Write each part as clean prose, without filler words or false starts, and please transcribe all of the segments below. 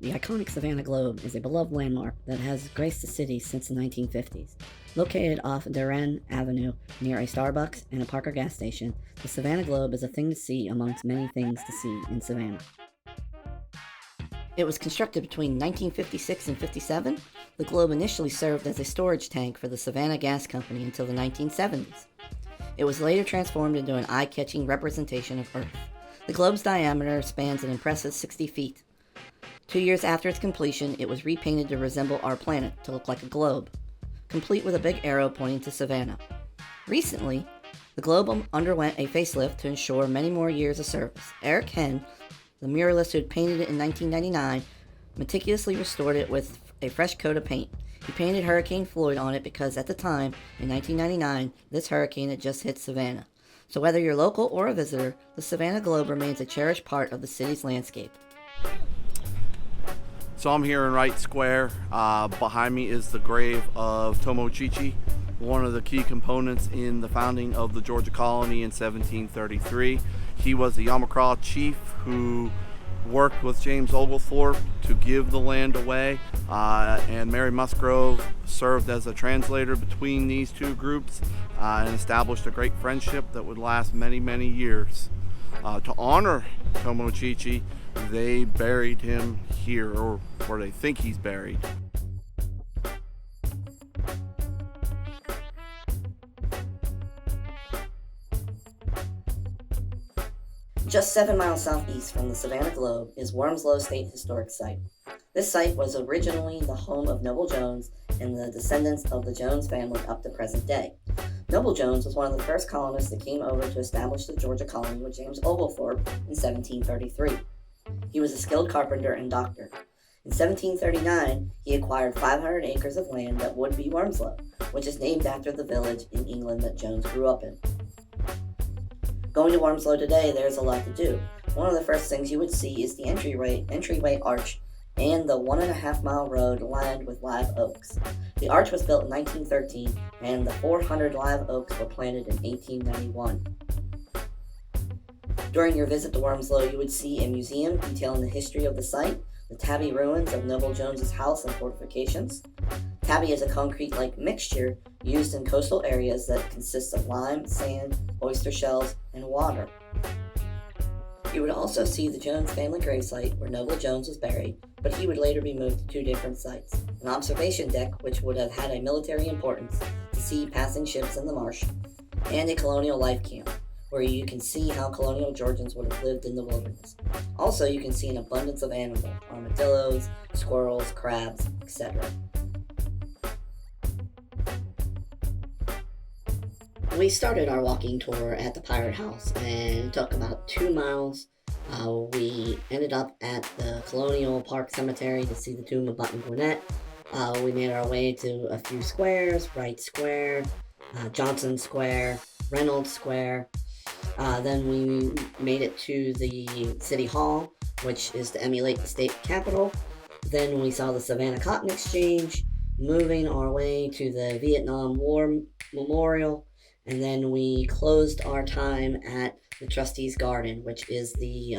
The iconic Savannah Globe is a beloved landmark that has graced the city since the 1950s. Located off Duran Avenue near a Starbucks and a Parker gas station, the Savannah Globe is a thing to see amongst many things to see in Savannah. It was constructed between 1956 and 57. The Globe initially served as a storage tank for the Savannah Gas Company until the 1970s. It was later transformed into an eye-catching representation of Earth. The Globe's diameter spans an impressive 60 feet. 2 years after its completion, it was repainted to resemble our planet, to look like a globe, complete with a big arrow pointing to Savannah. Recently, the Globe underwent a facelift to ensure many more years of service. Eric Henn, the muralist who had painted it in 1999, meticulously restored it with a fresh coat of paint. He painted Hurricane Floyd on it because at the time, in 1999, this hurricane had just hit Savannah. So whether you're local or a visitor, the Savannah Globe remains a cherished part of the city's landscape. So I'm here in Wright Square. Behind me is the grave of Tomo Chii, one of the key components in the founding of the Georgia colony in 1733. He was the Yamacraw chief who worked with James Oglethorpe to give the land away, and Mary Musgrove served as a translator between these two groups and established a great friendship that would last many, many years. To honor Tomo Chii, they buried him here, or where they think he's buried. Just 7 miles southeast from the Savannah Globe is Wormslow State Historic Site. This site was originally the home of Noble Jones and the descendants of the Jones family up to present day. Noble Jones was one of the first colonists that came over to establish the Georgia colony with James Oglethorpe in 1733. He was a skilled carpenter and doctor. In 1739, he acquired 500 acres of land that would be Wormslow, which is named after the village in England that Jones grew up in. Going to Wormslow today, there's a lot to do. One of the first things you would see is the entryway arch and the 1.5-mile road lined with live oaks. The arch was built in 1913, and the 400 live oaks were planted in 1891. During your visit to Wormslow, you would see a museum detailing the history of the site, the Tybee ruins of Noble Jones's house and fortifications. Tybee is a concrete-like mixture used in coastal areas that consists of lime, sand, oyster shells, and water. You would also see the Jones family gravesite where Noble Jones was buried, but he would later be moved to 2 different sites. An observation deck, which would have had a military importance to see passing ships in the marsh, and a colonial life camp, where you can see how colonial Georgians would have lived in the wilderness. Also, you can see an abundance of animals, armadillos, squirrels, crabs, etc. We started our walking tour at the Pirate House and took about 2 miles. We ended up at the Colonial Park Cemetery to see the tomb of Button Gwinnett. We made our way to a few squares, Wright Square, Johnson Square, Reynolds Square. Then we made it to the City Hall, which is to emulate the state capitol. Then we saw the Savannah Cotton Exchange, moving our way to the Vietnam War Memorial. And then we closed our time at the Trustees Garden, which is the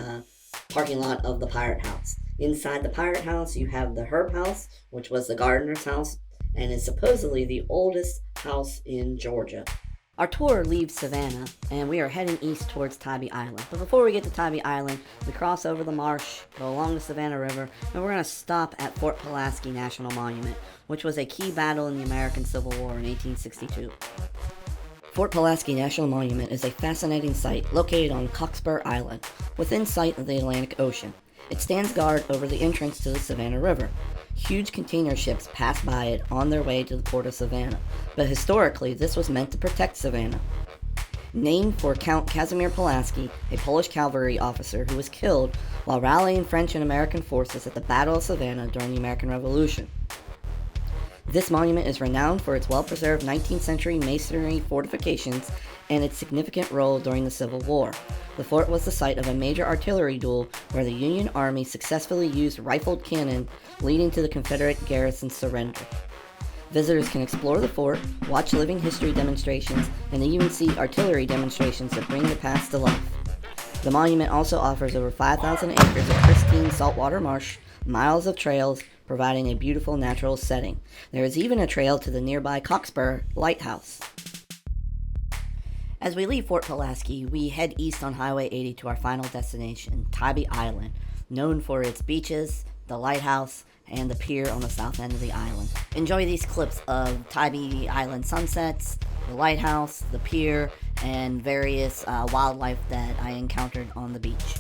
parking lot of the Pirate House. Inside the Pirate House, you have the Herb House, which was the gardener's house, and is supposedly the oldest house in Georgia. Our tour leaves Savannah, and we are heading east towards Tybee Island. But before we get to Tybee Island, we cross over the marsh, go along the Savannah River, and we're going to stop at Fort Pulaski National Monument, which was a key battle in the American Civil War in 1862. Fort Pulaski National Monument is a fascinating site located on Cockspur Island, within sight of the Atlantic Ocean. It stands guard over the entrance to the Savannah River. Huge container ships pass by it on their way to the port of Savannah, but historically this was meant to protect Savannah. Named for Count Casimir Pulaski, a Polish cavalry officer who was killed while rallying French and American forces at the Battle of Savannah during the American Revolution. This monument is renowned for its well-preserved 19th century masonry fortifications and its significant role during the Civil War. The fort was the site of a major artillery duel where the Union Army successfully used rifled cannon, leading to the Confederate garrison's surrender. Visitors can explore the fort, watch living history demonstrations, and even see artillery demonstrations that bring the past to life. The monument also offers over 5,000 acres of pristine saltwater marsh, miles of trails providing a beautiful natural setting. There is even a trail to the nearby Cockspur Lighthouse. As we leave Fort Pulaski, we head east on Highway 80 to our final destination, Tybee Island, known for its beaches, the lighthouse, and the pier on the south end of the island. Enjoy these clips of Tybee Island sunsets, the lighthouse, the pier, and various wildlife that I encountered on the beach.